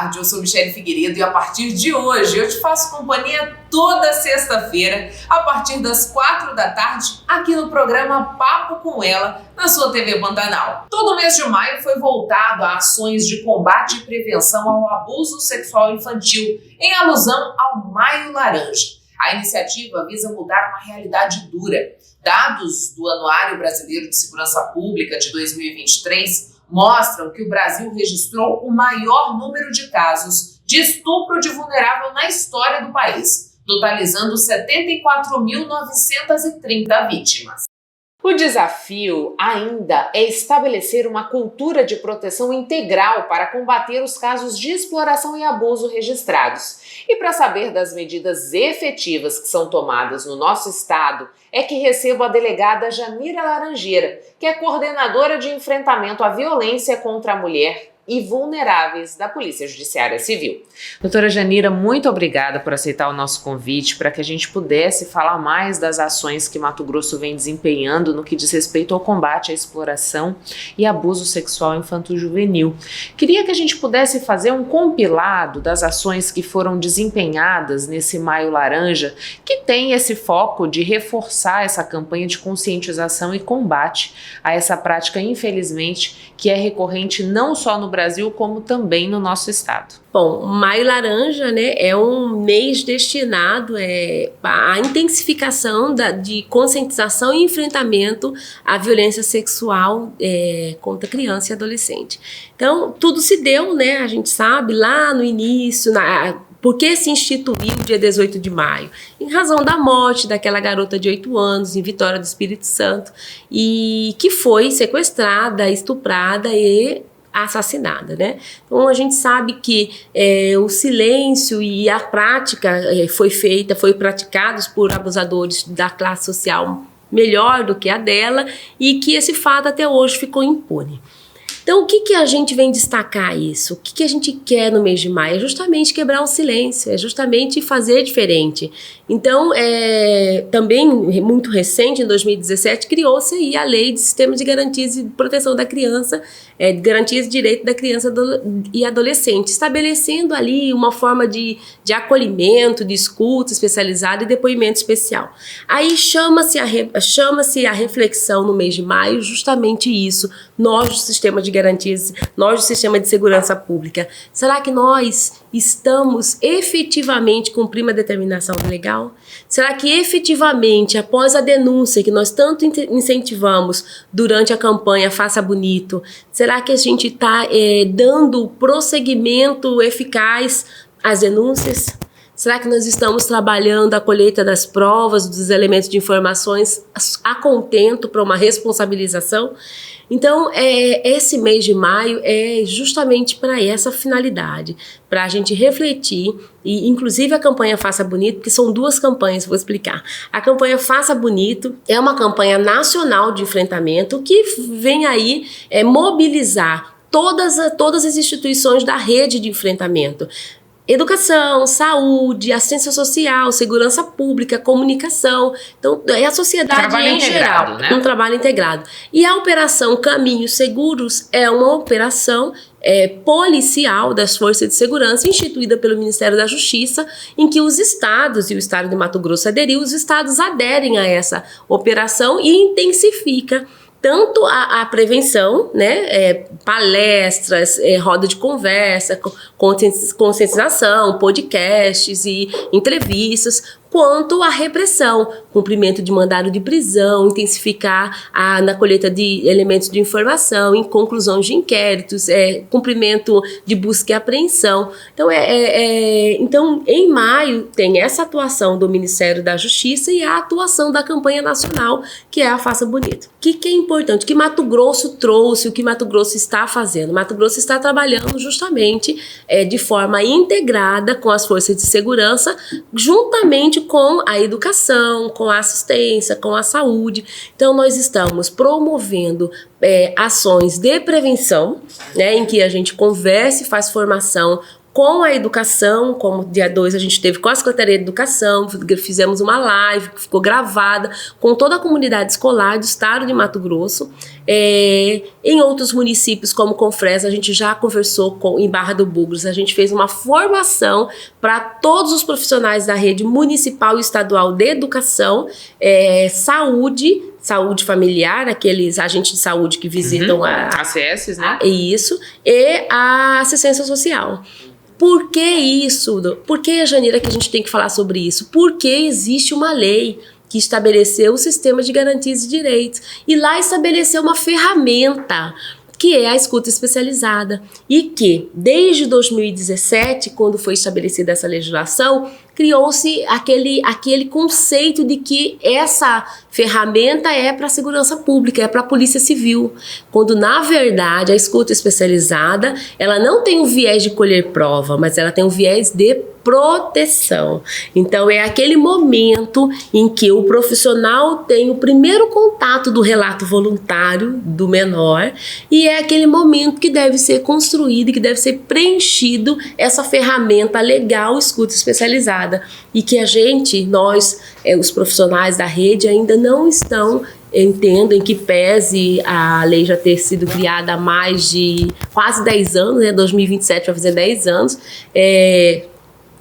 tarde, eu sou Michele Figueiredo e a partir de hoje eu te faço companhia toda sexta-feira, a partir das 4 da tarde, aqui no programa Papo com Ela, na sua TV Pantanal. Todo mês de maio foi voltado a ações de combate e prevenção ao abuso sexual infantil, em alusão ao Maio Laranja. A iniciativa visa mudar uma realidade dura. Dados do Anuário Brasileiro de Segurança Pública de 2023 mostram que o Brasil registrou o maior número de casos de estupro de vulnerável na história do país, totalizando 74.930 vítimas. O desafio ainda é estabelecer uma cultura de proteção integral para combater os casos de exploração e abuso registrados. E para saber das medidas efetivas que são tomadas no nosso estado, é que recebo a delegada Janira Laranjeira, que é coordenadora de enfrentamento à violência contra a mulher e vulneráveis da Polícia Judiciária Civil. Doutora Janira, muito obrigada por aceitar o nosso convite para que a gente pudesse falar mais das ações que Mato Grosso vem desempenhando no que diz respeito ao combate à exploração e abuso sexual infanto-juvenil. Queria que a gente pudesse fazer um compilado das ações que foram desempenhadas nesse Maio Laranja, que tem esse foco de reforçar essa campanha de conscientização e combate a essa prática, infelizmente, que é recorrente não só no Brasil, como também no nosso estado. Bom, o Maio Laranja, né, é um mês destinado à intensificação de conscientização e enfrentamento à violência sexual contra criança e adolescente. Então, tudo se deu, né, a gente sabe, lá no início, por que se instituiu o dia 18 de maio? Em razão da morte daquela garota de 8 anos em Vitória do Espírito Santo, e que foi sequestrada, estuprada e assassinada, né? Então a gente sabe que o silêncio e a prática foi praticados por abusadores da classe social melhor do que a dela, e que esse fato até hoje ficou impune. Então, o que a gente vem destacar isso? O que a gente quer no mês de maio? É justamente quebrar o silêncio, é justamente fazer diferente. Então, também, muito recente, em 2017, criou-se aí a Lei de Sistema de Garantias de Proteção da Criança, Garantias de Direito da Criança e Adolescente, estabelecendo ali uma forma de acolhimento, de escuta especializada e depoimento especial. Aí chama-se a reflexão no mês de maio justamente isso, nós do Sistema de Garantias, nós do Sistema de Segurança Pública. Será que nós estamos efetivamente cumprindo a determinação legal? Será que efetivamente, após a denúncia que nós tanto incentivamos durante a campanha Faça Bonito, será que a gente está dando prosseguimento eficaz às denúncias? Será que nós estamos trabalhando a colheita das provas, dos elementos de informações a contento para uma responsabilização? Então, esse mês de maio é justamente para essa finalidade, para a gente refletir, e inclusive a campanha Faça Bonito, porque são duas campanhas, vou explicar. A campanha Faça Bonito é uma campanha nacional de enfrentamento que vem aí mobilizar todas as instituições da rede de enfrentamento. Educação, saúde, assistência social, segurança pública, comunicação. Então, é a sociedade trabalho em geral, né? Um trabalho integrado. E a Operação Caminhos Seguros é uma operação policial das Forças de Segurança, instituída pelo Ministério da Justiça, em que os estados, e o estado de Mato Grosso aderiu, os estados aderem a essa operação e intensifica tanto a prevenção, né, palestras, roda de conversa, conscientização, podcasts e entrevistas, quanto à repressão, cumprimento de mandado de prisão, intensificar na colheita de elementos de informação, em conclusão de inquéritos, cumprimento de busca e apreensão. Então, então, em maio, tem essa atuação do Ministério da Justiça e a atuação da campanha nacional, que é a Faça Bonito. O que é importante? O que Mato Grosso trouxe, o que Mato Grosso está fazendo? Mato Grosso está trabalhando justamente de forma integrada com as forças de segurança, juntamente com a educação, com a assistência, com a saúde. Então, nós estamos promovendo ações de prevenção, né, em que a gente conversa e faz formação com a educação, como dia 2 a gente teve com a Secretaria de Educação, fizemos uma live que ficou gravada com toda a comunidade escolar do estado de Mato Grosso. Em outros municípios, como Confresa, a gente já conversou em Barra do Bugres, a gente fez uma formação para todos os profissionais da rede municipal e estadual de educação, saúde familiar, aqueles agentes de saúde que visitam ACS, né? Isso, e a assistência social. Por que isso? Por que, Janira, que a gente tem que falar sobre isso? Porque existe uma lei que estabeleceu o sistema de garantias de direitos e lá estabeleceu uma ferramenta que é a escuta especializada e que, desde 2017, quando foi estabelecida essa legislação, criou-se aquele conceito de que essa ferramenta é para a segurança pública, é para a polícia civil, quando na verdade a escuta especializada ela não tem o viés de colher prova, mas ela tem o viés de proteção. Então é aquele momento em que o profissional tem o primeiro contato do relato voluntário do menor e é aquele momento que deve ser construído e que deve ser preenchido essa ferramenta legal escuta especializada e que nós, os profissionais da rede ainda não estão entendem que pese a lei já ter sido criada há mais de quase 10 anos, né, 2027 vai fazer 10 anos,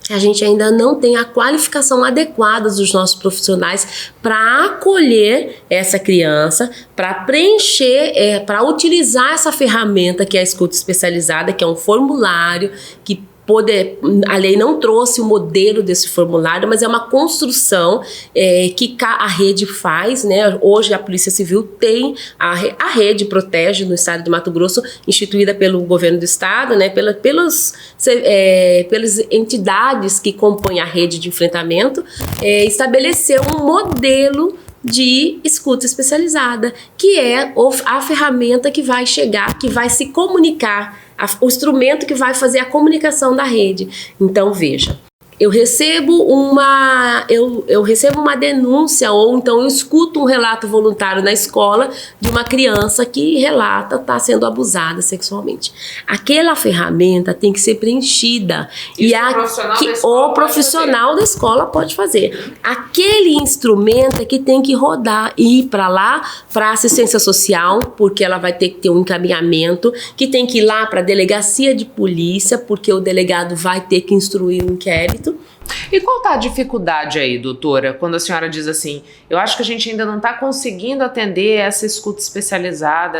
a gente ainda não tem a qualificação adequada dos nossos profissionais para acolher essa criança, para preencher, para utilizar essa ferramenta que é a escuta especializada, que é um formulário que a lei não trouxe o modelo desse formulário, mas é uma construção que a rede faz, né? Hoje a Polícia Civil tem, a rede protege no estado de Mato Grosso, instituída pelo governo do estado, né? Pelas entidades que compõem a rede de enfrentamento, estabeleceu um modelo de escuta especializada, que é a ferramenta que vai chegar, que vai se comunicar, o instrumento que vai fazer a comunicação da rede. Então, veja, eu recebo uma denúncia ou então eu escuto um relato voluntário na escola de uma criança que relata estar sendo abusada sexualmente. Aquela ferramenta tem que ser preenchida e o profissional da escola pode fazer. Aquele instrumento é que tem que rodar e ir para lá para assistência social, porque ela vai ter que ter um encaminhamento, que tem que ir lá para a delegacia de polícia, porque o delegado vai ter que instruir o inquérito. E qual tá a dificuldade aí, doutora, quando a senhora diz assim, eu acho que a gente ainda não está conseguindo atender essa escuta especializada,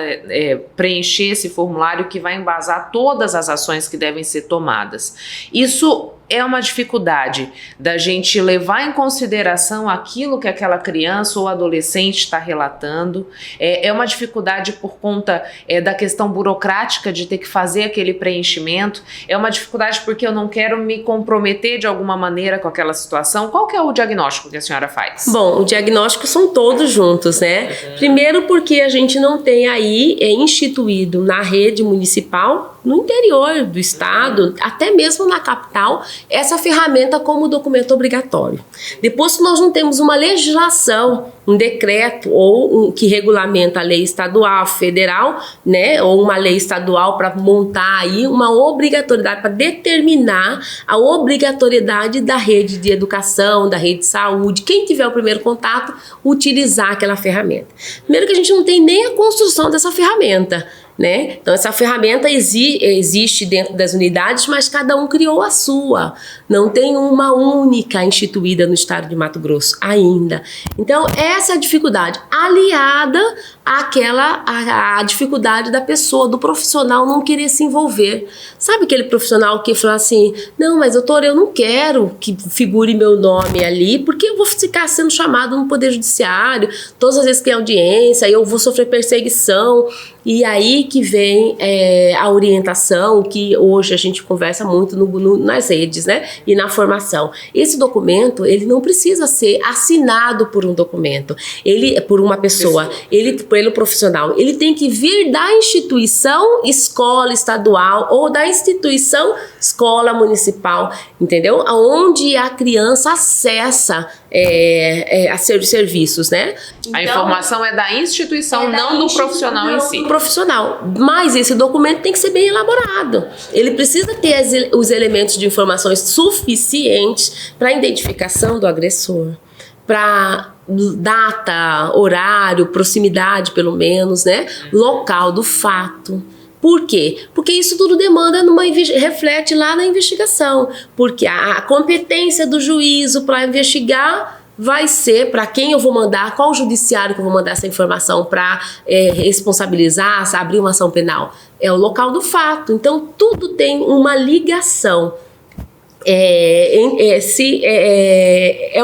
preencher esse formulário que vai embasar todas as ações que devem ser tomadas. Isso é uma dificuldade da gente levar em consideração aquilo que aquela criança ou adolescente está relatando, é uma dificuldade por conta da questão burocrática de ter que fazer aquele preenchimento, é uma dificuldade porque eu não quero me comprometer de alguma maneira com aquela situação. Qual que é o diagnóstico que a senhora faz? Bom, o diagnóstico são todos juntos, né? Primeiro porque a gente não tem aí instituído na rede municipal, no interior do estado, até mesmo na capital, essa ferramenta como documento obrigatório. Depois que nós não temos uma legislação, um decreto que regulamenta a lei estadual, federal, né, ou uma lei estadual para montar aí uma obrigatoriedade, para determinar a obrigatoriedade da rede de educação, da rede de saúde, quem tiver o primeiro contato, utilizar aquela ferramenta. Primeiro que a gente não tem nem a construção dessa ferramenta, né? Então essa ferramenta existe dentro das unidades, mas cada um criou a sua. Não tem uma única instituída no estado de Mato Grosso ainda. Então essa é a dificuldade, aliada à dificuldade da pessoa, do profissional não querer se envolver. Sabe aquele profissional que fala assim, não, mas doutor, eu não quero que figure meu nome ali, porque eu vou ficar sendo chamado no Poder Judiciário, todas as vezes que tem audiência, eu vou sofrer perseguição. E aí que vem a orientação, que hoje a gente conversa muito nas redes, né? E na formação. Esse documento, ele não precisa ser assinado por um documento, por uma pessoa, pelo profissional. Ele tem que vir da instituição escola estadual ou da instituição escola municipal, entendeu? Onde a criança acessa a serviços, né? A informação é da instituição, não do profissional em si. Profissional. Então, mas esse documento tem que ser bem elaborado. Ele precisa ter os elementos de informações suficientes para a identificação do agressor, para data, horário, proximidade pelo menos, né? Local do fato. Por quê? Porque isso tudo demanda reflete lá na investigação. Porque a competência do juízo para investigar vai ser para quem eu vou mandar, qual judiciário que eu vou mandar essa informação para responsabilizar, abrir uma ação penal. É o local do fato. Então, tudo tem uma ligação. É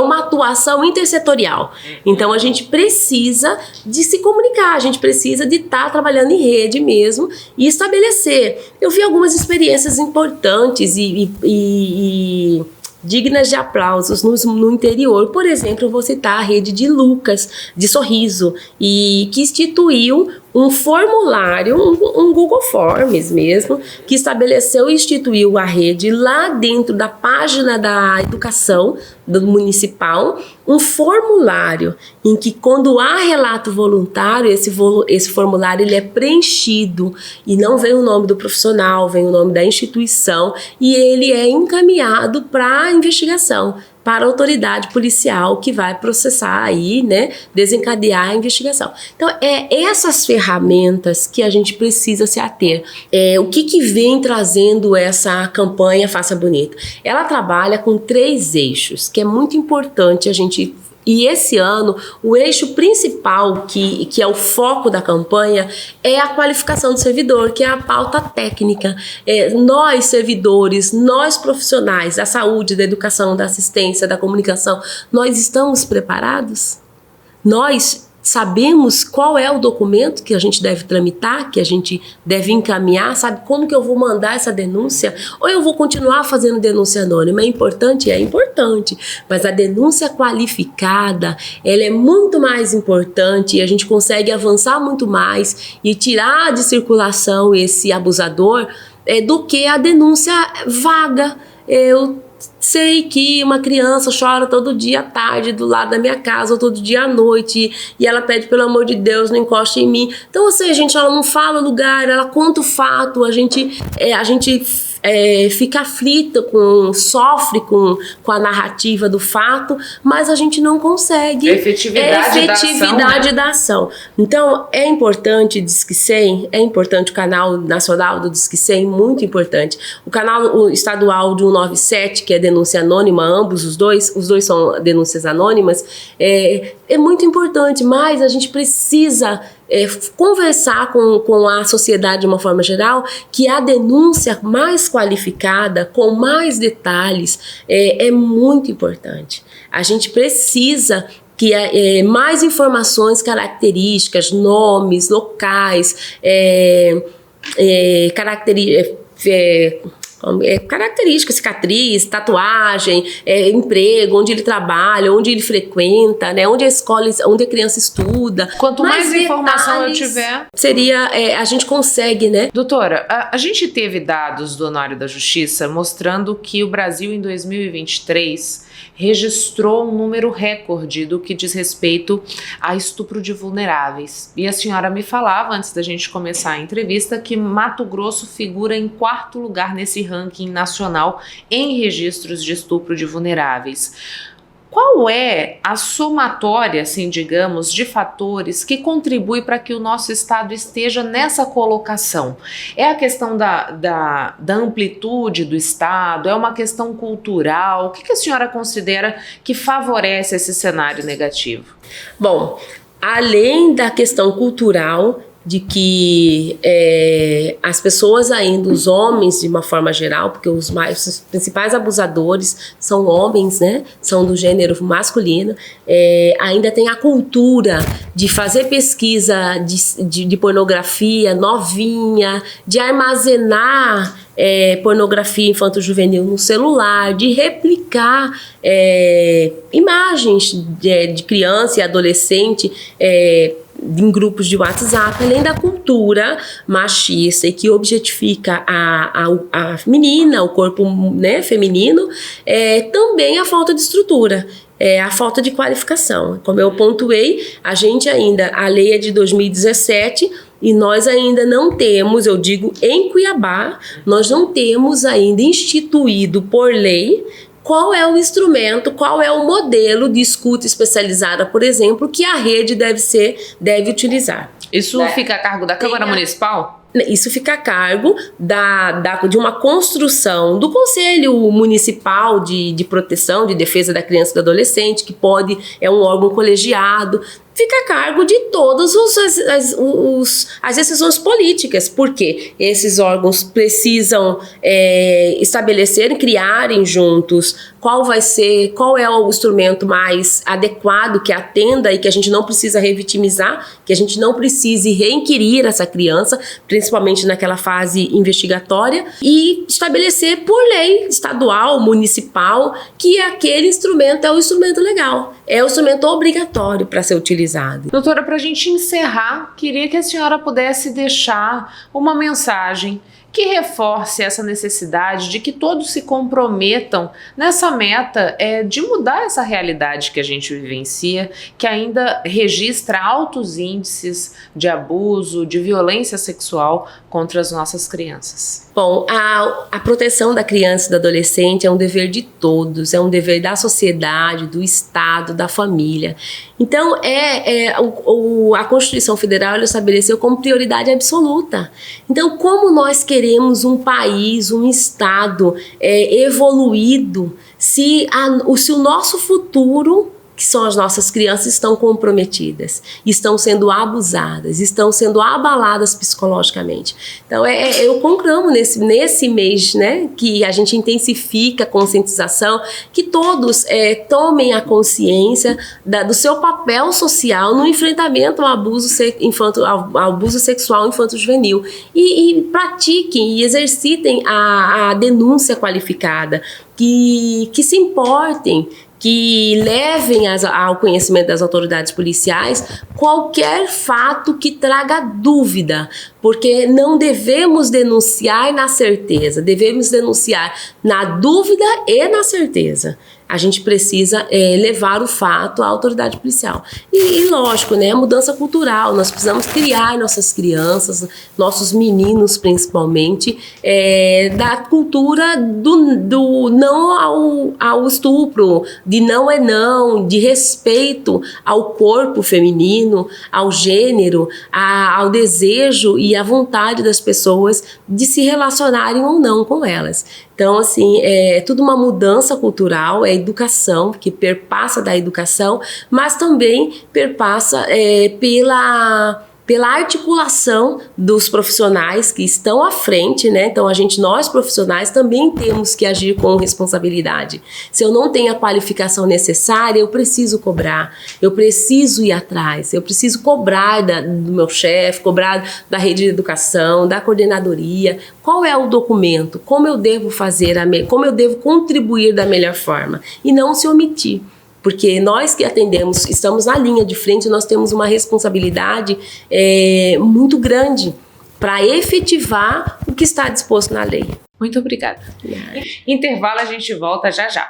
uma atuação intersetorial. Então a gente precisa de se comunicar, a gente precisa de estar trabalhando em rede mesmo e estabelecer. Eu vi algumas experiências importantes e dignas de aplausos no interior. Por exemplo, eu vou citar a rede de Lucas, de Sorriso, e que instituiu um formulário, um Google Forms mesmo, que estabeleceu e instituiu a rede lá dentro da página da educação do municipal, um formulário em que quando há relato voluntário, esse formulário ele é preenchido e não vem o nome do profissional, vem o nome da instituição e ele é encaminhado para a investigação, para a autoridade policial que vai processar aí, né, desencadear a investigação. Então, essas ferramentas que a gente precisa se ater. O que vem trazendo essa campanha Faça Bonito? Ela trabalha com 3 eixos, que é muito importante a gente. E esse ano, o eixo principal, que é o foco da campanha, é a qualificação do servidor, que é a pauta técnica. Nós, servidores, nós profissionais da saúde, da educação, da assistência, da comunicação, nós estamos preparados? Nós sabemos qual é o documento que a gente deve tramitar, que a gente deve encaminhar, sabe como que eu vou mandar essa denúncia? Ou eu vou continuar fazendo denúncia anônima? É importante, mas a denúncia qualificada, ela é muito mais importante e a gente consegue avançar muito mais e tirar de circulação esse abusador do que a denúncia vaga. Eu sei que uma criança chora todo dia à tarde do lado da minha casa, ou todo dia à noite, e ela pede, pelo amor de Deus, não encoste em mim. Então, assim, gente, ela não fala o lugar, ela conta o fato, a gente fica aflita, sofre com a narrativa do fato, mas a gente não consegue efetividade da ação. Então, é importante Disque 100, é importante o canal nacional do Disque 100, muito importante. O canal estadual de 197, que é denúncia anônima, ambos, os dois são denúncias anônimas, é muito importante, mas a gente precisa conversar com a sociedade de uma forma geral, que a denúncia mais qualificada, com mais detalhes, é muito importante. A gente precisa que mais informações características, nomes, locais, características, cicatriz, tatuagem, emprego, onde ele trabalha, onde ele frequenta, né, onde a escola, onde a criança estuda. Quanto mais informação eu tiver, seria, a gente consegue, né? Doutora, a gente teve dados do Anuário da Justiça mostrando que o Brasil em 2023 registrou um número recorde do que diz respeito a estupro de vulneráveis. E a senhora me falava, antes da gente começar a entrevista, que Mato Grosso figura em 4º lugar nesse ranking nacional em registros de estupro de vulneráveis. Qual é a somatória, assim, digamos, de fatores que contribui para que o nosso estado esteja nessa colocação? É a questão da amplitude do estado? É uma questão cultural? O que a senhora considera que favorece esse cenário negativo? Bom, além da questão cultural, de que as pessoas ainda, os homens de uma forma geral, porque os principais abusadores são homens, né, são do gênero masculino, ainda tem a cultura de fazer pesquisa de pornografia novinha, de armazenar pornografia infanto-juvenil no celular, de replicar imagens de criança e adolescente em grupos de WhatsApp, além da cultura machista e que objetifica a menina, o corpo, né, feminino, também a falta de estrutura. A falta de qualificação. Como eu pontuei, a gente ainda, a lei é de 2017, E nós ainda não temos, eu digo em Cuiabá, nós não temos ainda instituído por lei qual é o instrumento, qual é o modelo de escuta especializada, por exemplo, que a rede deve utilizar. Isso fica a cargo da Câmara Municipal? Isso fica a cargo de uma construção do Conselho Municipal de Proteção, de Defesa da Criança e do Adolescente, que é um órgão colegiado, fica a cargo de todas as decisões políticas, porque esses órgãos precisam estabelecer, criarem juntos qual é o instrumento mais adequado que atenda e que a gente não precisa revitimizar, que a gente não precise reinquirir essa criança, principalmente naquela fase investigatória, e estabelecer por lei estadual, municipal, que aquele instrumento é o instrumento legal, é o instrumento obrigatório para ser utilizado. Doutora, para a gente encerrar, queria que a senhora pudesse deixar uma mensagem que reforce essa necessidade de que todos se comprometam nessa meta de mudar essa realidade que a gente vivencia, que ainda registra altos índices de abuso, de violência sexual contra as nossas crianças. Bom, a proteção da criança e do adolescente é um dever de todos, é um dever da sociedade, do Estado, da família. Então, a Constituição Federal ela estabeleceu como prioridade absoluta. Então, como nós queremos um país, um Estado evoluído, se o nosso futuro, que são as nossas crianças, estão comprometidas, estão sendo abusadas, estão sendo abaladas psicologicamente. Então, eu conclamo nesse mês, né, que a gente intensifica a conscientização, que todos tomem a consciência do seu papel social no enfrentamento ao abuso sexual infanto-juvenil e pratiquem e exercitem a denúncia qualificada, que se importem, que levem ao conhecimento das autoridades policiais qualquer fato que traga dúvida, porque não devemos denunciar na certeza, devemos denunciar na dúvida e na certeza. A gente precisa levar o fato à autoridade policial. E lógico, né, mudança cultural, nós precisamos criar nossas crianças, nossos meninos principalmente, da cultura do não ao estupro, de não é não, de respeito ao corpo feminino, ao gênero, ao desejo e à vontade das pessoas de se relacionarem ou não com elas. Então, assim, é tudo uma mudança cultural, é educação, que perpassa da educação, mas também perpassa pela articulação dos profissionais que estão à frente, né? Então, nós profissionais também temos que agir com responsabilidade. Se eu não tenho a qualificação necessária, eu preciso cobrar, eu preciso ir atrás, eu preciso cobrar do meu chefe, cobrar da rede de educação, da coordenadoria, qual é o documento, como eu devo fazer, como eu devo contribuir da melhor forma e não se omitir. Porque nós que atendemos, estamos na linha de frente, nós temos uma responsabilidade muito grande para efetivar o que está disposto na lei. Muito obrigada. Intervalo, a gente volta já já.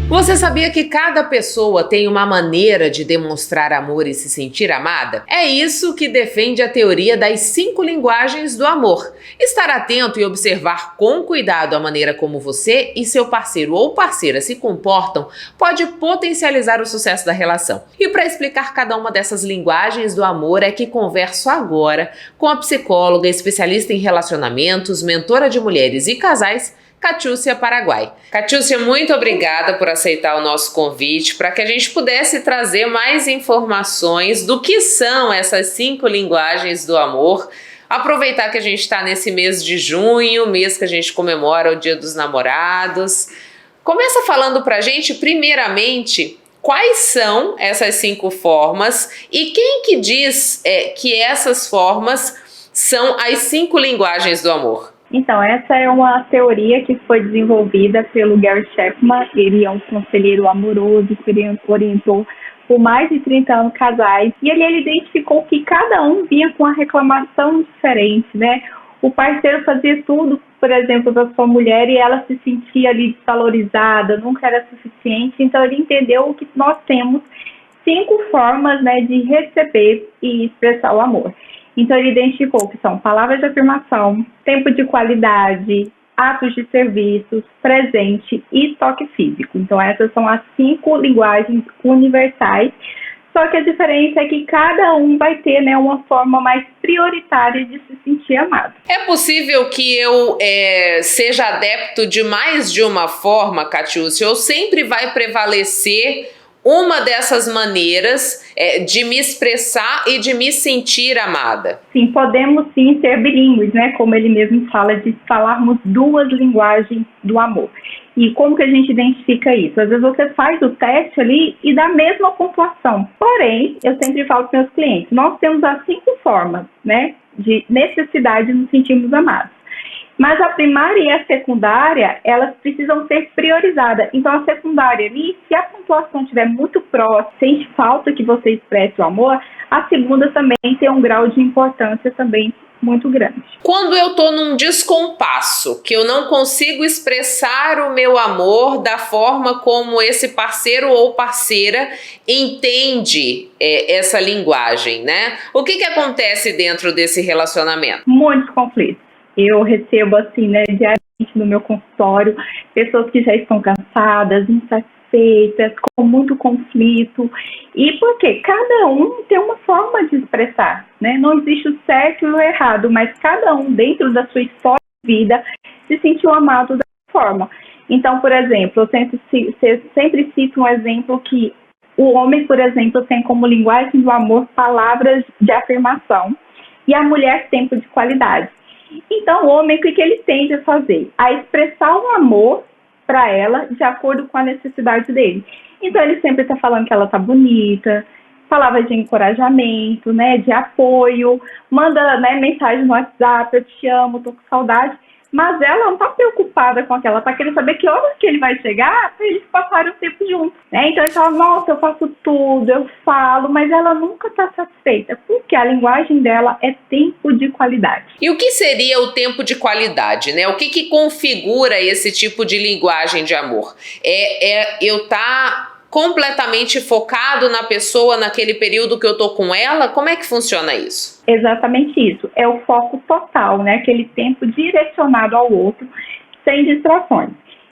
Você sabia que cada pessoa tem uma maneira de demonstrar amor e se sentir amada? É isso que defende a teoria das 5 linguagens do amor. Estar atento e observar com cuidado a maneira como você e seu parceiro ou parceira se comportam pode potencializar o sucesso da relação. E para explicar cada uma dessas linguagens do amor é que converso agora com a psicóloga, especialista em relacionamentos, mentora de mulheres e casais, Catiúcia Paraguai. Catiúcia, muito obrigada por aceitar o nosso convite para que a gente pudesse trazer mais informações do que são essas 5 linguagens do amor. Aproveitar que a gente está nesse mês de junho, mês que a gente comemora o Dia dos Namorados. Começa falando para a gente, primeiramente, quais são essas 5 formas e quem que diz que essas formas são as 5 linguagens do amor? Então, essa é uma teoria que foi desenvolvida pelo Gary Chapman. Ele é um conselheiro amoroso que orientou por mais de 30 anos casais. E ele identificou que cada um vinha com uma reclamação diferente, né? O parceiro fazia tudo por exemplo, da sua mulher e ela se sentia ali desvalorizada, nunca era suficiente. Então, ele entendeu que nós temos 5 formas, né, de receber e expressar o amor. Então, ele identificou que são palavras de afirmação, tempo de qualidade, atos de serviços, presente e toque físico. Então, essas são as 5 linguagens universais. Só que a diferença é que cada um vai ter, né, uma forma mais prioritária de se sentir amado. É possível que eu seja adepto de mais de uma forma, Catiúcia, ou sempre vai prevalecer uma dessas maneiras de me expressar e de me sentir amada? Sim, podemos sim ser bilíngues, né? Como ele mesmo fala, de falarmos 2 linguagens do amor. E como que a gente identifica isso? Às vezes você faz o teste ali e dá a mesma pontuação. Porém, eu sempre falo para os meus clientes, nós temos as 5 formas, né, de necessidade de nos sentirmos amados. Mas a primária e a secundária, elas precisam ser priorizadas. Então, a secundária ali, se a pontuação estiver muito próxima, sente falta que você expresse o amor, a segunda também tem um grau de importância também muito grande. Quando eu estou num descompasso, que eu não consigo expressar o meu amor da forma como esse parceiro ou parceira entende essa linguagem, né? O que acontece dentro desse relacionamento? Muitos conflitos. Eu recebo, assim, né, diariamente no meu consultório, pessoas que já estão cansadas, insatisfeitas, com muito conflito. E por quê? Cada um tem uma forma de expressar, né? Não existe o certo e o errado, mas cada um, dentro da sua história de vida, se sentiu amado dessa forma. Então, por exemplo, eu sempre cito um exemplo que o homem, por exemplo, tem como linguagem do amor palavras de afirmação e a mulher tempo de qualidade. Então, o homem, o que ele tende a fazer? A expressar o amor para ela de acordo com a necessidade dele. Então, ele sempre está falando que ela está bonita, palavras de encorajamento, né, de apoio, manda, né, mensagem no WhatsApp, eu te amo, tô com saudade. Mas ela não está preocupada com aquela, ela está querendo saber que hora que ele vai chegar para eles passarem o tempo juntos, né? Então, ela fala, nossa, eu faço tudo, eu falo, mas ela nunca está satisfeita, porque a linguagem dela é tempo de qualidade. E o que seria o tempo de qualidade, né? O que configura esse tipo de linguagem de amor? Eu estar completamente focado na pessoa naquele período que eu tô com ela? Como é que funciona isso? Exatamente isso. É o foco total, né? Aquele tempo direcionado ao outro, sem distrações.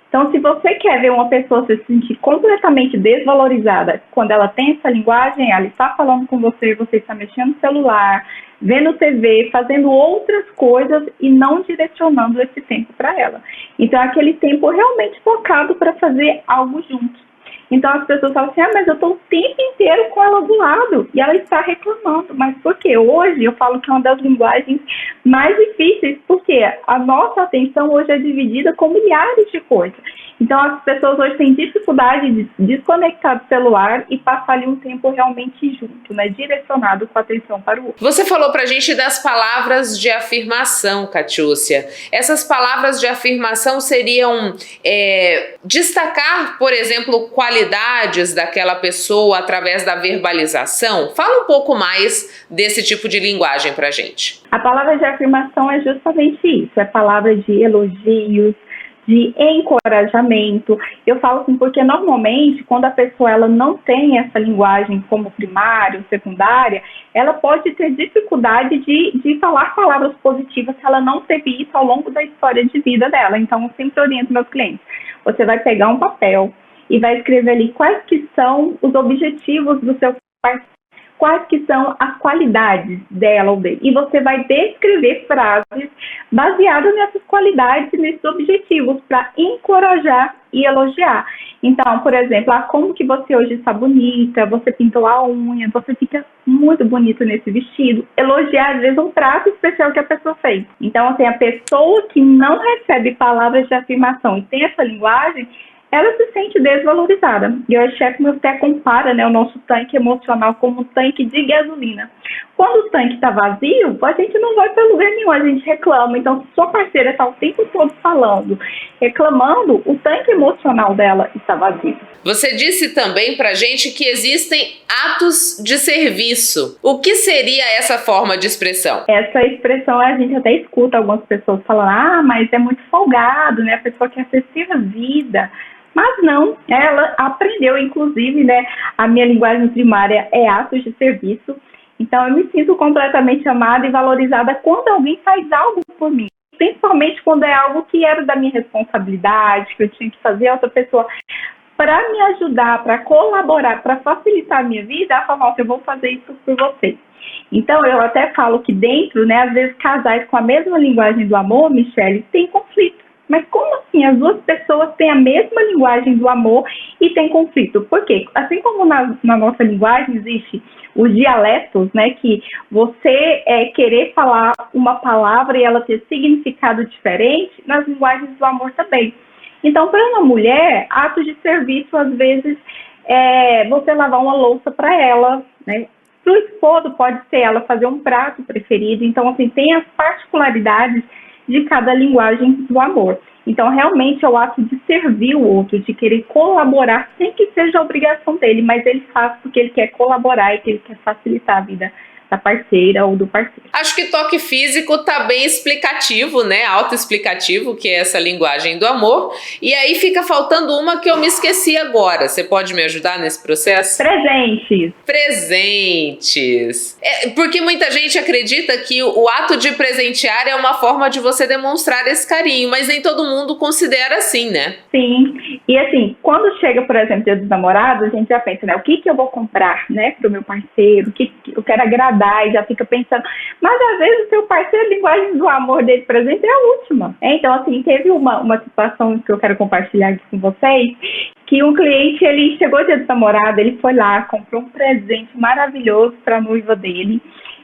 Então, se você quer ver uma pessoa se sentir completamente desvalorizada quando ela tem essa linguagem, ela está falando com você, você está mexendo no celular, vendo TV, fazendo outras coisas e não direcionando esse tempo para ela. Então, é aquele tempo realmente focado para fazer algo juntos. Então, as pessoas falam assim, mas eu estou o tempo inteiro com ela do lado e ela está reclamando. Mas por quê? Hoje eu falo que é uma das linguagens mais difíceis, porque a nossa atenção hoje é dividida com milhares de coisas. Então, as pessoas hoje têm dificuldade de desconectar do celular e passar ali um tempo realmente junto, né? Direcionado com a atenção para o outro. Você falou pra gente das palavras de afirmação, Catiúcia. Essas palavras de afirmação seriam destacar, por exemplo, qualidades daquela pessoa através da verbalização? Fala um pouco mais desse tipo de linguagem pra gente. A palavra de afirmação é justamente isso, é palavra de elogios, de encorajamento. Eu falo assim porque normalmente quando a pessoa ela não tem essa linguagem como primária ou secundária, ela pode ter dificuldade de falar palavras positivas se ela não teve isso ao longo da história de vida dela. Então eu sempre oriento meus clientes, você vai pegar um papel e vai escrever ali quais que são os objetivos do seu parceiro, quais que são as qualidades dela ou dele. E você vai descrever frases baseadas nessas qualidades e nesses objetivos para encorajar e elogiar. Então, por exemplo, como que você hoje está bonita, você pintou a unha, você fica muito bonito nesse vestido. Elogiar, às vezes, um prato especial que a pessoa fez. Então, assim, a pessoa que não recebe palavras de afirmação e tem essa linguagem, ela se sente desvalorizada. E o chefe até compara, né, o nosso tanque emocional como um tanque de gasolina. Quando o tanque está vazio, a gente não vai para lugar nenhum, a gente reclama. Então, se sua parceira está o tempo todo falando, reclamando, o tanque emocional dela está vazio. Você disse também pra gente que existem atos de serviço. O que seria essa forma de expressão? Essa expressão a gente até escuta algumas pessoas falando, mas é muito folgado, né? A pessoa quer ser servida. Mas não, ela aprendeu, inclusive, né? A minha linguagem primária é atos de serviço. Então, eu me sinto completamente amada e valorizada quando alguém faz algo por mim. Principalmente quando é algo que era da minha responsabilidade, que eu tinha que fazer, a outra pessoa, para me ajudar, para colaborar, para facilitar a minha vida, ela fala, nossa, eu vou fazer isso por você. Então, eu até falo que dentro, né, às vezes casais com a mesma linguagem do amor, Michele, tem conflito. Mas como assim? As duas pessoas têm a mesma linguagem do amor e tem conflito. Por quê? Assim como na nossa linguagem existe os dialetos, né, que você querer falar uma palavra e ela ter significado diferente, nas linguagens do amor também. Então, para uma mulher, atos de serviço, às vezes, você lavar uma louça para ela, né? Para o esposo, pode ser ela fazer um prato preferido. Então, assim, tem as particularidades de cada linguagem do amor. Então, realmente é o ato de servir o outro, de querer colaborar, sem que seja a obrigação dele, mas ele faz porque ele quer colaborar e que ele quer facilitar a vida da parceira ou do parceiro. Acho que toque físico tá bem explicativo, né? Autoexplicativo, que é essa linguagem do amor. E aí fica faltando uma que eu me esqueci agora. Você pode me ajudar nesse processo? Presentes. Presentes. Porque muita gente acredita que o ato de presentear é uma forma de você demonstrar esse carinho, mas nem todo mundo considera assim, né? Sim. E assim, quando chega, por exemplo, Dia dos Namorados, a gente já pensa, né? O que eu vou comprar, né, pro meu parceiro? O que eu quero agradar? E já fica pensando, mas às vezes o seu parceiro, a linguagem do amor dele presente é a última. Então, assim, teve uma situação que eu quero compartilhar aqui com vocês, que um cliente, ele chegou Dia do Namorado, ele foi lá, comprou um presente maravilhoso para a noiva dele,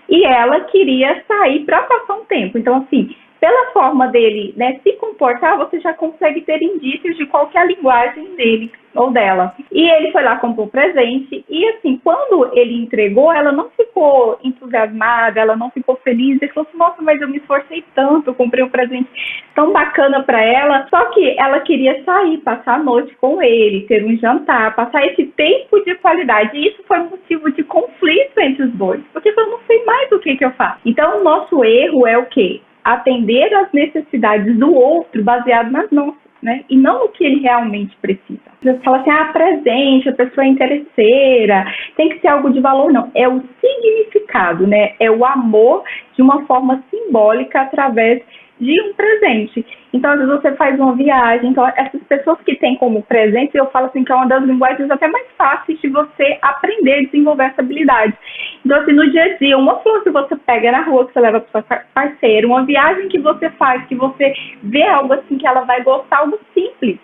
e ela queria sair para passar um tempo. Então, assim, pela forma dele, né, se comportar, você já consegue ter indícios de qual que é a linguagem dele ou dela. E ele foi lá, comprou o presente, e assim, quando ele entregou, ela não ficou entusiasmada, ela não ficou feliz, ele falou assim, nossa, mas eu me esforcei tanto, eu comprei um presente tão bacana para ela, só que ela queria sair, passar a noite com ele, ter um jantar, passar esse tempo de qualidade, e isso foi motivo de conflito entre os dois, porque eu não sei mais o que eu faço. Então, o nosso erro é o quê? Atender às necessidades do outro baseado nas nossas, né? E não no que ele realmente precisa. Você fala assim, presente, a pessoa é interesseira, tem que ser algo de valor. Não, é o significado, né? É o amor de uma forma simbólica através de um presente. Então, às vezes você faz uma viagem, então essas pessoas que têm como presente, eu falo assim que é uma das linguagens até mais fáceis de você aprender a desenvolver essa habilidade. Então, assim, no dia a dia, uma flor que você pega na rua, que você leva para sua parceira, uma viagem que você faz, que você vê algo assim que ela vai gostar, algo simples,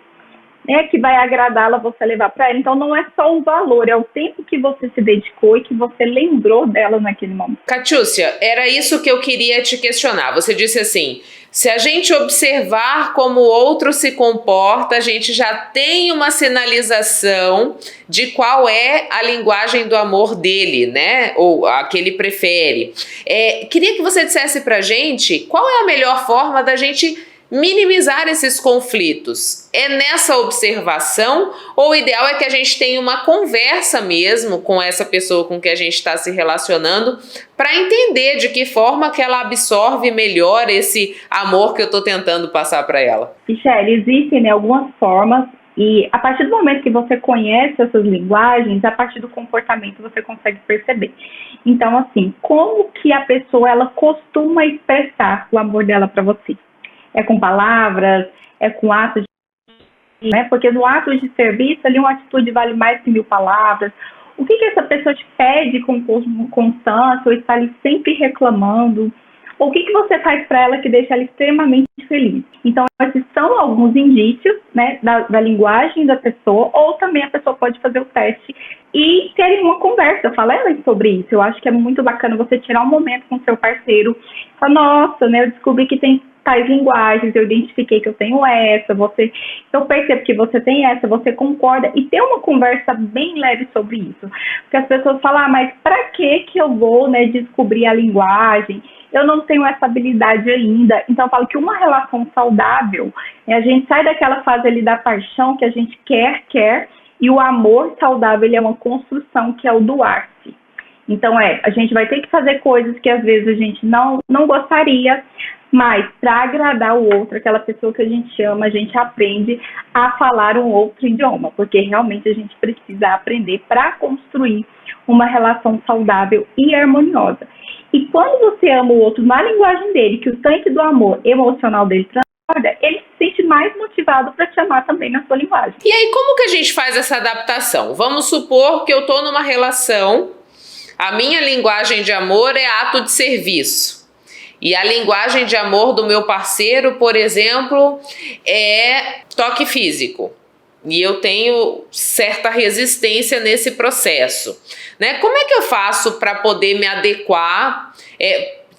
né, que vai agradá-la, você levar para ela. Então, não é só o valor, é o tempo que você se dedicou e que você lembrou dela naquele momento. Catiúcia, era isso que eu queria te questionar. Você disse assim, se a gente observar como o outro se comporta, a gente já tem uma sinalização de qual é a linguagem do amor dele, né? Ou a que ele prefere. Queria que você dissesse pra gente qual é a melhor forma da gente minimizar esses conflitos. É nessa observação ou o ideal é que a gente tenha uma conversa mesmo com essa pessoa com que a gente está se relacionando para entender de que forma que ela absorve melhor esse amor que eu estou tentando passar para ela? Michele, existem, né, algumas formas e a partir do momento que você conhece essas linguagens, a partir do comportamento você consegue perceber. Então, assim, como que a pessoa ela costuma expressar o amor dela para você? É com palavras, é com atos de... né? Porque no ato de serviço, ali uma atitude vale mais que 1000 palavras. O que essa pessoa te pede com constância ou está ali sempre reclamando? Ou o que você faz para ela que deixa ela extremamente feliz? Então, esses são alguns indícios, né, da linguagem da pessoa, ou também a pessoa pode fazer o teste e ter uma conversa, falar sobre isso. Eu acho que é muito bacana você tirar um momento com seu parceiro e falar, nossa, né, eu descobri que tem tais linguagens, eu identifiquei que eu tenho essa, eu percebo que você tem essa, você concorda, e ter uma conversa bem leve sobre isso. Porque as pessoas falam, mas para que eu vou, né, descobrir a linguagem? Eu não tenho essa habilidade ainda. Então, eu falo que uma relação saudável, a gente sai daquela fase ali da paixão que a gente quer, e o amor saudável, ele é uma construção, que é o doar-se. Então, a gente vai ter que fazer coisas que às vezes a gente não gostaria, mas para agradar o outro, aquela pessoa que a gente ama, a gente aprende a falar um outro idioma, porque realmente a gente precisa aprender para construir uma relação saudável e harmoniosa. E quando você ama o outro na linguagem dele, que o tanque do amor emocional dele transborda, ele se sente mais motivado para te amar também na sua linguagem. E aí, como que a gente faz essa adaptação? Vamos supor que eu estou numa relação, a minha linguagem de amor é ato de serviço. E a linguagem de amor do meu parceiro, por exemplo, é toque físico. E eu tenho certa resistência nesse processo, né? Como é que eu faço para poder me adequar?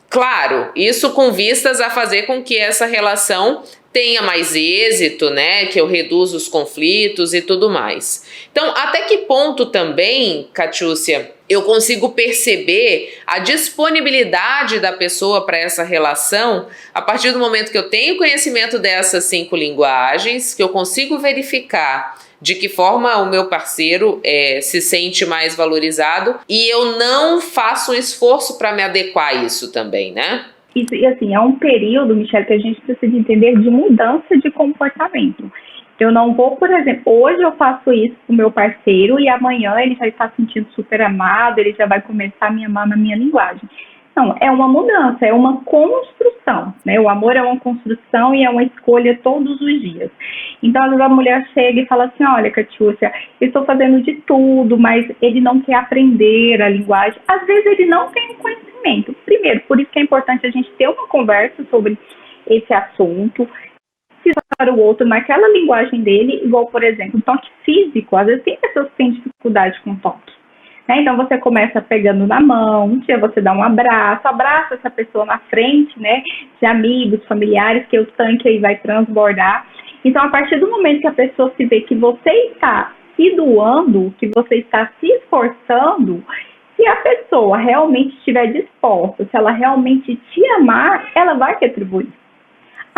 Claro, isso com vistas a fazer com que essa relação tenha mais êxito, né? Que eu reduza os conflitos e tudo mais. Então, até que ponto também, Catiúcia, eu consigo perceber a disponibilidade da pessoa para essa relação a partir do momento que eu tenho conhecimento dessas 5 linguagens, que eu consigo verificar de que forma o meu parceiro se sente mais valorizado e eu não faço um esforço para me adequar a isso também, né? Isso, e assim, é um período, Michele, que a gente precisa entender de mudança de comportamento. Eu não vou, por exemplo, hoje eu faço isso com o meu parceiro e amanhã ele já está se sentindo super amado, ele já vai começar a me amar na minha linguagem. Não, é uma mudança, é uma construção, né? O amor é uma construção e é uma escolha todos os dias. Então, às vezes a mulher chega e fala assim, olha, Catiúcia, eu estou fazendo de tudo, mas ele não quer aprender a linguagem. Às vezes ele não tem conhecimento. Primeiro, por isso que é importante a gente ter uma conversa sobre esse assunto, para o outro naquela linguagem dele, igual, por exemplo, toque físico. Às vezes tem pessoas que têm dificuldade com toque, né? Então você começa pegando na mão, um dia você dá um abraça essa pessoa na frente, né, de amigos, familiares, que o tanque aí vai transbordar. Então, a partir do momento que a pessoa se vê que você está se doando, que você está se esforçando, se a pessoa realmente estiver disposta, se ela realmente te amar, ela vai retribuir.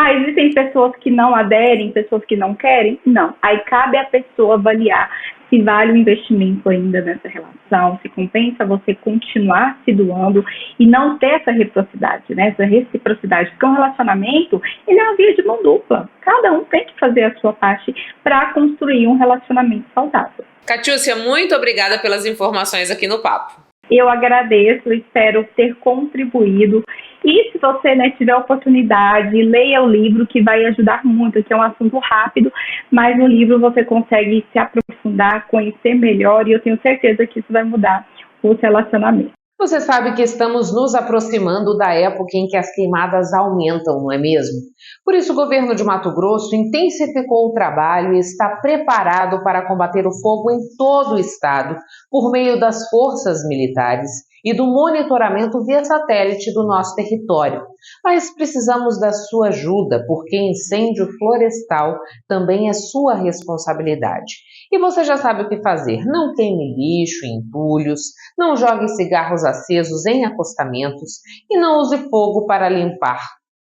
Existem pessoas que não aderem, pessoas que não querem? Não. Aí cabe a pessoa avaliar se vale o investimento ainda nessa relação, se compensa você continuar se doando e não ter essa reciprocidade, né? Essa reciprocidade. Porque um relacionamento, ele é uma via de mão dupla. Cada um tem que fazer a sua parte para construir um relacionamento saudável. Catiúcia, muito obrigada pelas informações aqui no Papo. Eu agradeço, espero ter contribuído. E se você, né, tiver oportunidade, leia o livro, que vai ajudar muito, que é um assunto rápido, mas no livro você consegue se aprofundar, conhecer melhor, e eu tenho certeza que isso vai mudar os relacionamentos. Você sabe que estamos nos aproximando da época em que as queimadas aumentam, não é mesmo? Por isso, o governo de Mato Grosso intensificou o trabalho e está preparado para combater o fogo em todo o estado, por meio das forças militares e do monitoramento via satélite do nosso território. Mas precisamos da sua ajuda, porque incêndio florestal também é sua responsabilidade. E você já sabe o que fazer. Não queime lixo em entulhos, não jogue cigarros acesos em acostamentos e não use fogo para limpar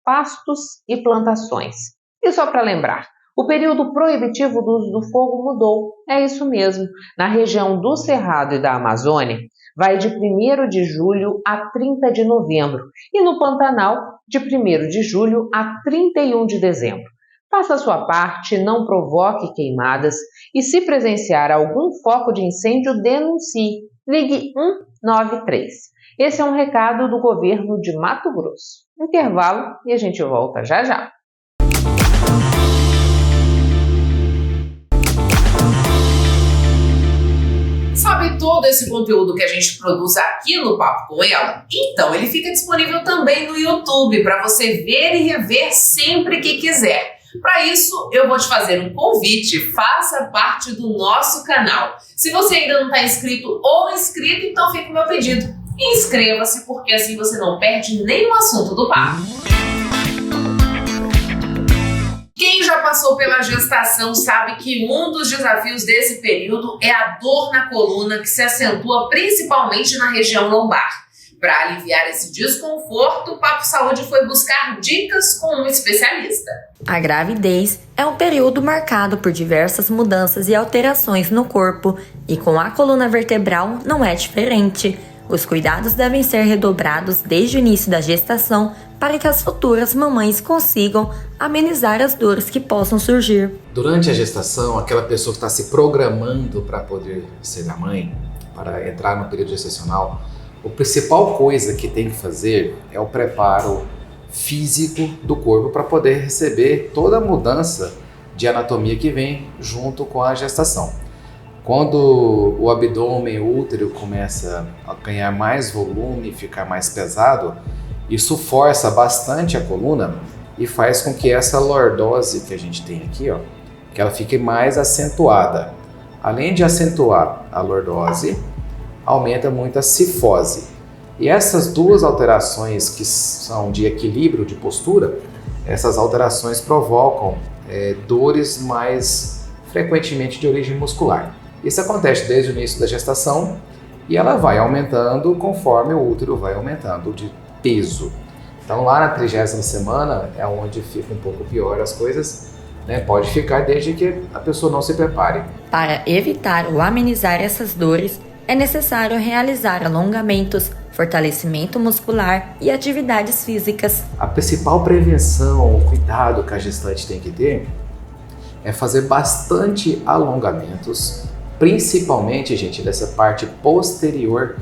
pastos e plantações. E só para lembrar, o período proibitivo do uso do fogo mudou. É isso mesmo. Na região do Cerrado e da Amazônia, vai de 1º de julho a 30 de novembro e no Pantanal, de 1º de julho a 31 de dezembro. Faça a sua parte, não provoque queimadas e se presenciar algum foco de incêndio, denuncie. Ligue 193. Esse é um recado do governo de Mato Grosso. Intervalo e a gente volta já já. Sabe todo esse conteúdo que a gente produz aqui no Papo com Ela? Então, ele fica disponível também no YouTube para você ver e rever sempre que quiser. Para isso, eu vou te fazer um convite, faça parte do nosso canal. Se você ainda não está inscrito ou inscrito, então fica o meu pedido. Inscreva-se, porque assim você não perde nenhum assunto do Papo. Quem já passou pela gestação sabe que um dos desafios desse período é a dor na coluna, que se acentua principalmente na região lombar. Para aliviar esse desconforto, o Papo Saúde foi buscar dicas com um especialista. A gravidez é um período marcado por diversas mudanças e alterações no corpo, e com a coluna vertebral não é diferente. Os cuidados devem ser redobrados desde o início da gestação para que as futuras mamães consigam amenizar as dores que possam surgir. Durante a gestação, aquela pessoa que está se programando para poder ser a mãe, para entrar no período gestacional, a principal coisa que tem que fazer é o preparo físico do corpo para poder receber toda a mudança de anatomia que vem junto com a gestação. Quando o abdômen, o útero começa a ganhar mais volume, ficar mais pesado, isso força bastante a coluna e faz com que essa lordose que a gente tem aqui, que ela fique mais acentuada. Além de acentuar a lordose, aumenta muito a cifose. E essas duas alterações que são de equilíbrio de postura, essas alterações provocam dores mais frequentemente de origem muscular. Isso acontece desde o início da gestação e ela vai aumentando conforme o útero vai aumentando de peso. Então lá na 30ª semana é onde fica um pouco pior as coisas, né? Pode ficar desde que a pessoa não se prepare. Para evitar ou amenizar essas dores, é necessário realizar alongamentos, fortalecimento muscular e atividades físicas. A principal prevenção, o cuidado que a gestante tem que ter é fazer bastante alongamentos, principalmente, gente, dessa parte posterior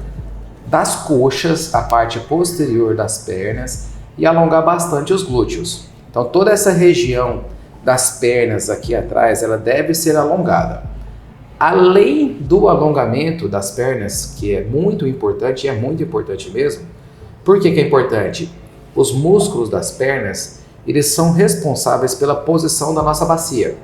das coxas, a parte posterior das pernas e alongar bastante os glúteos. Então toda essa região das pernas aqui atrás, ela deve ser alongada. Além do alongamento das pernas, que é muito importante, e é muito importante mesmo. Por que é importante? Os músculos das pernas, eles são responsáveis pela posição da nossa bacia.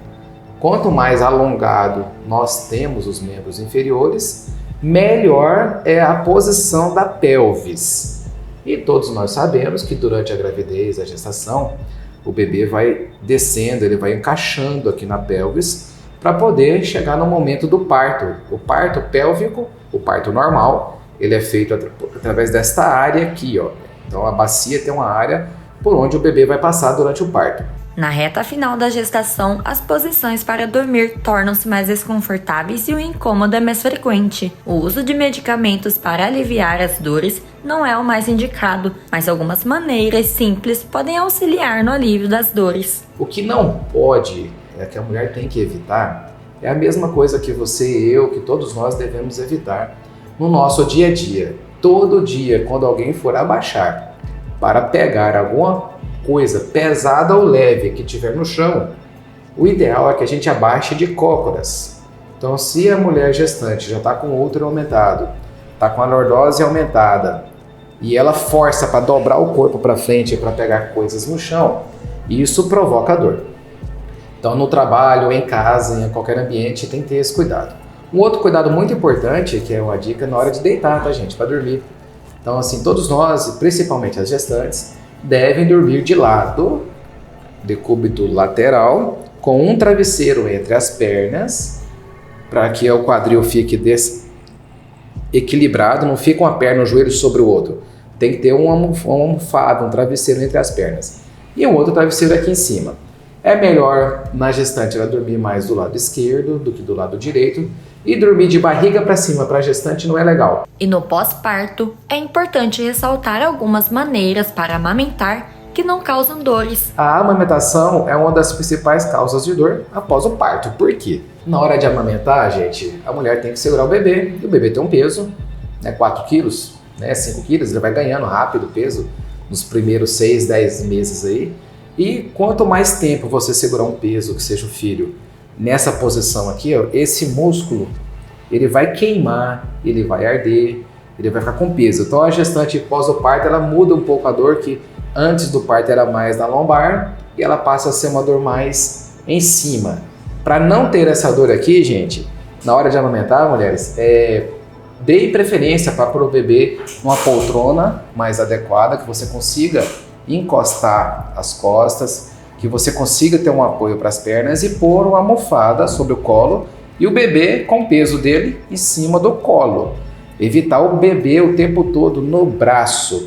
Quanto mais alongado nós temos os membros inferiores, melhor é a posição da pelvis. E todos nós sabemos que durante a gravidez, a gestação, o bebê vai descendo, ele vai encaixando aqui na pelvis, para poder chegar no momento do parto. O parto pélvico, o parto normal, ele é feito através desta área aqui, Então a bacia tem uma área por onde o bebê vai passar durante o parto. Na reta final da gestação, as posições para dormir tornam-se mais desconfortáveis e o incômodo é mais frequente. O uso de medicamentos para aliviar as dores não é o mais indicado, mas algumas maneiras simples podem auxiliar no alívio das dores. O que não pode, que a mulher tem que evitar, é a mesma coisa que você e eu, que todos nós devemos evitar no nosso dia a dia. Todo dia, quando alguém for abaixar para pegar alguma coisa pesada ou leve que tiver no chão, o ideal é que a gente abaixe de cócoras. Então, se a mulher gestante já está com o útero aumentado, está com a lordose aumentada e ela força para dobrar o corpo para frente para pegar coisas no chão, isso provoca dor. Então, no trabalho, em casa, em qualquer ambiente, tem que ter esse cuidado. Um outro cuidado muito importante, que é uma dica na hora de deitar, tá, gente? Para dormir. Então, assim, todos nós, principalmente as gestantes, devem dormir de lado, decúbito lateral, com um travesseiro entre as pernas, para que o quadril fique equilibrado, não fica uma perna, um joelho sobre o outro. Tem que ter uma almofada, um travesseiro entre as pernas. E um outro travesseiro aqui em cima. É melhor na gestante ela dormir mais do lado esquerdo do que do lado direito, e dormir de barriga para cima para a gestante não é legal. E no pós-parto, é importante ressaltar algumas maneiras para amamentar que não causam dores. A amamentação é uma das principais causas de dor após o parto. Por quê? Na hora de amamentar, gente, a mulher tem que segurar o bebê, e o bebê tem um peso, 4 quilos, 5 quilos, ele vai ganhando rápido peso nos primeiros 6, 10 meses aí. E quanto mais tempo você segurar um peso, que seja o filho, nessa posição aqui, esse músculo, ele vai queimar, ele vai arder, ele vai ficar com peso. Então a gestante pós o parto, ela muda um pouco a dor, que antes do parto era mais na lombar, e ela passa a ser uma dor mais em cima. Para não ter essa dor aqui, gente, na hora de amamentar, mulheres, dê preferência para pôr o bebê numa poltrona mais adequada, que você consiga encostar as costas, que você consiga ter um apoio para as pernas e pôr uma almofada sobre o colo e o bebê com o peso dele em cima do colo. Evitar o bebê o tempo todo no braço.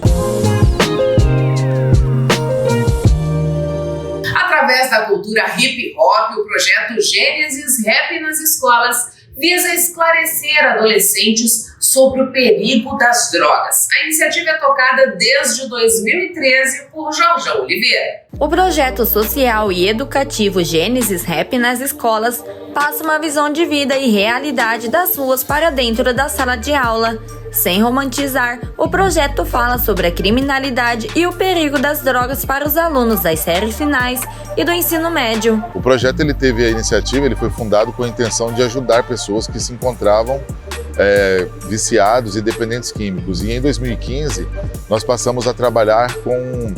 Através da cultura hip hop, o projeto Gênesis Rap nas escolas visa esclarecer adolescentes sobre o perigo das drogas. A iniciativa é tocada desde 2013 por Jorjão Oliveira. O projeto social e educativo Gênesis Rap nas escolas passa uma visão de vida e realidade das ruas para dentro da sala de aula. Sem romantizar, o projeto fala sobre a criminalidade e o perigo das drogas para os alunos das séries finais e do ensino médio. O projeto teve a iniciativa, ele foi fundado com a intenção de ajudar pessoas que se encontravam viciados e dependentes químicos. E em 2015, nós passamos a trabalhar com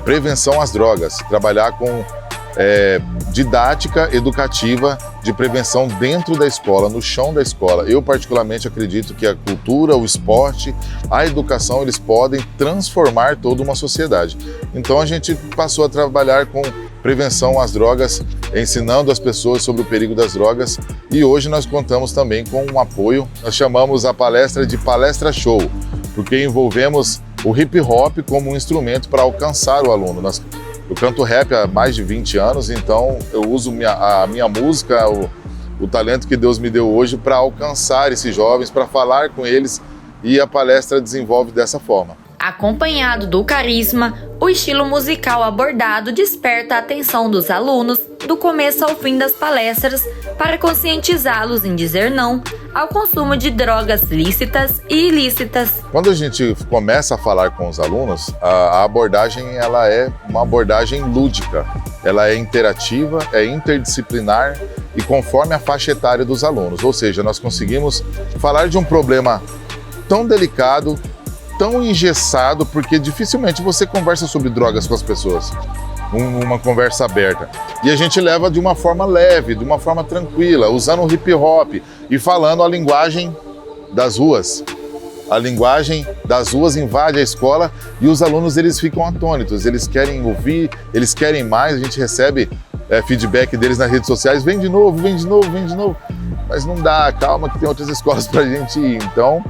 prevenção às drogas, trabalhar com didática educativa de prevenção dentro da escola, no chão da escola. Eu particularmente acredito que a cultura, o esporte, a educação, eles podem transformar toda uma sociedade. Então a gente passou a trabalhar com prevenção às drogas, ensinando as pessoas sobre o perigo das drogas, e hoje nós contamos também com um apoio. Nós chamamos a palestra de Palestra Show, porque envolvemos o hip hop como um instrumento para alcançar o aluno. Eu canto rap há mais de 20 anos, então eu uso a minha música, o talento que Deus me deu hoje para alcançar esses jovens, para falar com eles, e a palestra desenvolve dessa forma. Acompanhado do carisma, o estilo musical abordado desperta a atenção dos alunos do começo ao fim das palestras para conscientizá-los em dizer não ao consumo de drogas lícitas e ilícitas. Quando a gente começa a falar com os alunos, a abordagem ela é uma abordagem lúdica, ela é interativa, é interdisciplinar e conforme a faixa etária dos alunos, ou seja, nós conseguimos falar de um problema tão delicado, tão engessado, porque dificilmente você conversa sobre drogas com as pessoas, uma conversa aberta. E a gente leva de uma forma leve, de uma forma tranquila, usando o hip hop e falando a linguagem das ruas. A linguagem das ruas invade a escola e os alunos eles ficam atônitos, eles querem ouvir, eles querem mais, a gente recebe feedback deles nas redes sociais, vem de novo, vem de novo, vem de novo. Mas não dá, calma que tem outras escolas pra gente ir. Então,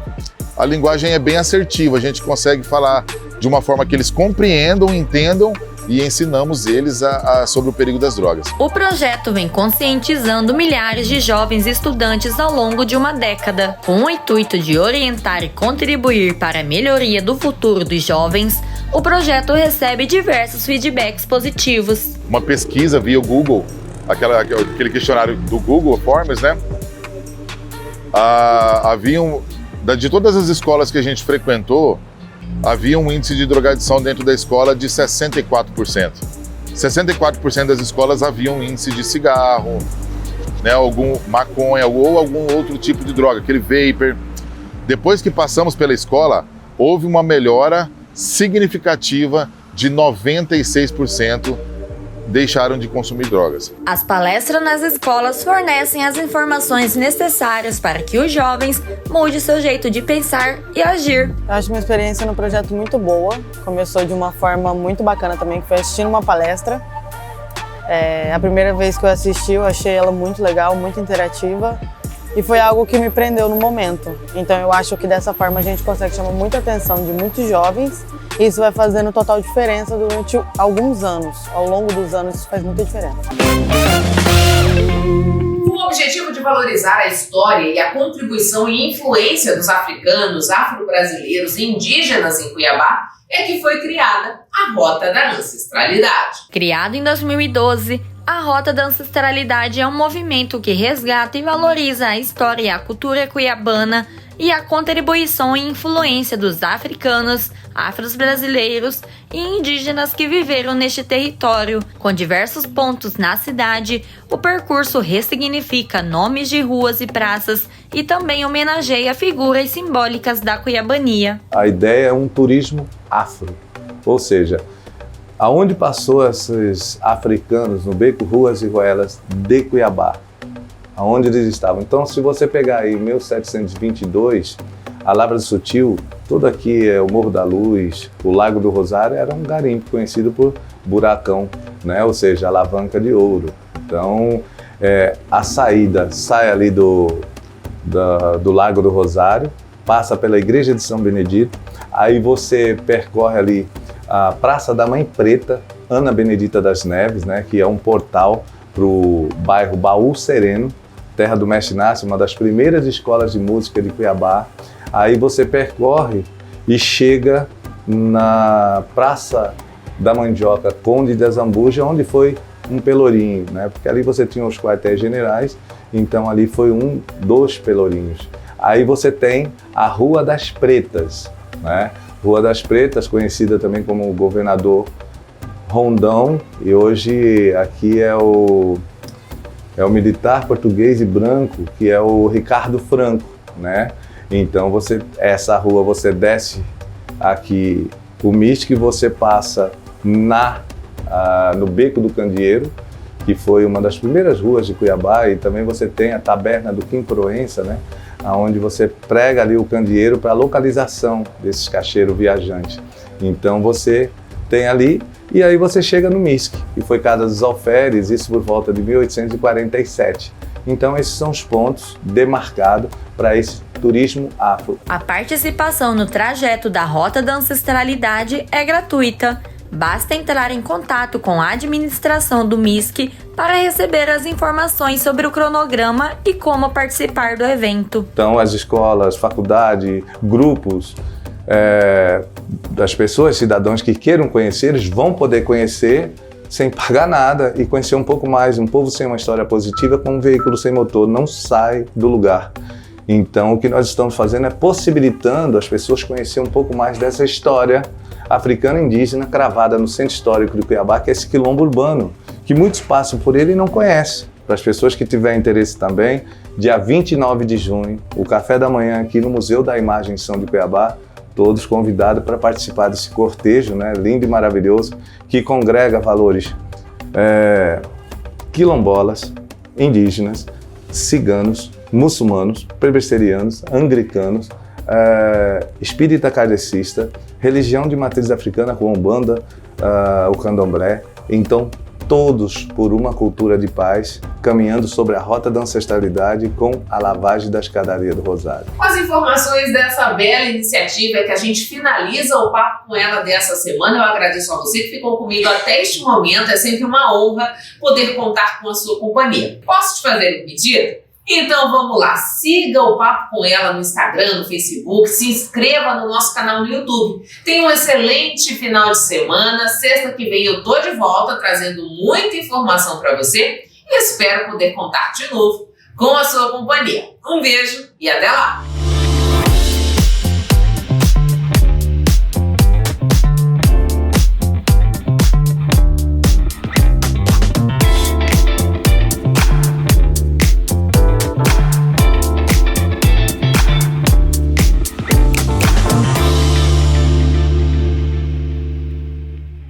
a linguagem é bem assertiva, a gente consegue falar de uma forma que eles compreendam, entendam e ensinamos eles sobre o perigo das drogas. O projeto vem conscientizando milhares de jovens estudantes ao longo de uma década, com o intuito de orientar e contribuir para a melhoria do futuro dos jovens. O projeto recebe diversos feedbacks positivos. Uma pesquisa via Google, aquele questionário do Google Forms, né? De todas as escolas que a gente frequentou, havia um índice de drogadição dentro da escola de 64%. 64% das escolas havia um índice de cigarro, né, algum maconha ou algum outro tipo de droga, aquele vapor. Depois que passamos pela escola, houve uma melhora significativa de 96%. Deixaram de consumir drogas. As palestras nas escolas fornecem as informações necessárias para que os jovens mudem seu jeito de pensar e agir. Eu acho uma experiência no projeto muito boa. Começou de uma forma muito bacana também, que foi assistindo uma palestra. A primeira vez que eu assisti, eu achei ela muito legal, muito interativa. E foi algo que me prendeu no momento. Então eu acho que dessa forma a gente consegue chamar muita atenção de muitos jovens. E isso vai fazendo total diferença durante alguns anos. Ao longo dos anos isso faz muita diferença. Com o objetivo de valorizar a história e a contribuição e influência dos africanos, afro-brasileiros e indígenas em Cuiabá, é que foi criada a Rota da Ancestralidade. Criada em 2012, a Rota da Ancestralidade é um movimento que resgata e valoriza a história e a cultura cuiabana e a contribuição e influência dos africanos, afro-brasileiros e indígenas que viveram neste território. Com diversos pontos na cidade, o percurso ressignifica nomes de ruas e praças e também homenageia figuras simbólicas da cuiabania. A ideia é um turismo afro, ou seja, aonde passou esses africanos no beco, ruas e ruelas de Cuiabá, aonde eles estavam. Então, se você pegar aí 1722, A Lavra do Sutil, todo aqui é o Morro da Luz, o Lago do Rosário era um garimpo conhecido por buracão, né? Ou seja, alavanca de ouro. Então, a saída sai ali do Lago do Rosário, passa pela Igreja de São Benedito, aí você percorre ali a Praça da Mãe Preta, Ana Benedita das Neves, né? Que é um portal para o bairro Baú Sereno, terra do Mestre Inácio, uma das primeiras escolas de música de Cuiabá. Aí você percorre e chega na Praça da Mandioca, Conde de Azambuja, onde foi um pelourinho, né? Porque ali você tinha os quartéis generais, então ali foi um dos pelourinhos. Aí você tem a Rua das Pretas, né? Rua das Pretas, conhecida também como Governador Rondão, e hoje aqui é o militar português e branco, que é o Ricardo Franco, né? Então essa rua você desce aqui o MISC, você passa no Beco do Candeeiro, que foi uma das primeiras ruas de Cuiabá, e também você tem a Taberna do Kim Proença, né? Onde você prega ali o candeeiro para a localização desses cacheiros viajantes. Então você tem ali, e aí você chega no MISC, que foi Casa dos Alferes, isso por volta de 1847. Então esses são os pontos demarcados para esse turismo afro. A participação no trajeto da Rota da Ancestralidade é gratuita. Basta entrar em contato com a administração do MISC para receber as informações sobre o cronograma e como participar do evento. Então as escolas, faculdade, grupos das pessoas, cidadãos que queiram conhecer, eles vão poder conhecer sem pagar nada e conhecer um pouco mais. Um povo sem uma história positiva com um veículo sem motor não sai do lugar. Então o que nós estamos fazendo é possibilitando as pessoas conhecer um pouco mais dessa história africana indígena cravada no centro histórico de Cuiabá, que é esse quilombo urbano, que muitos passam por ele e não conhecem. Para as pessoas que tiverem interesse também, dia 29 de junho, o café da manhã aqui no Museu da Imagem São de Cuiabá, todos convidados para participar desse cortejo, né, lindo e maravilhoso, que congrega valores quilombolas, indígenas, ciganos, muçulmanos, presbiterianos, anglicanos, espírita kardecista, religião de matriz africana com Umbanda, o Candomblé. Então, todos por uma cultura de paz, caminhando sobre a rota da ancestralidade com a lavagem da escadaria do Rosário. Com as informações dessa bela iniciativa que a gente finaliza o papo com ela dessa semana, eu agradeço a você que ficou comigo até este momento. É sempre uma honra poder contar com a sua companhia. Posso te fazer um pedido? Então vamos lá, siga o Papo com Ela no Instagram, no Facebook, se inscreva no nosso canal no YouTube. Tenha um excelente final de semana. Sexta que vem eu tô de volta trazendo muita informação para você e espero poder contar de novo com a sua companhia. Um beijo e até lá!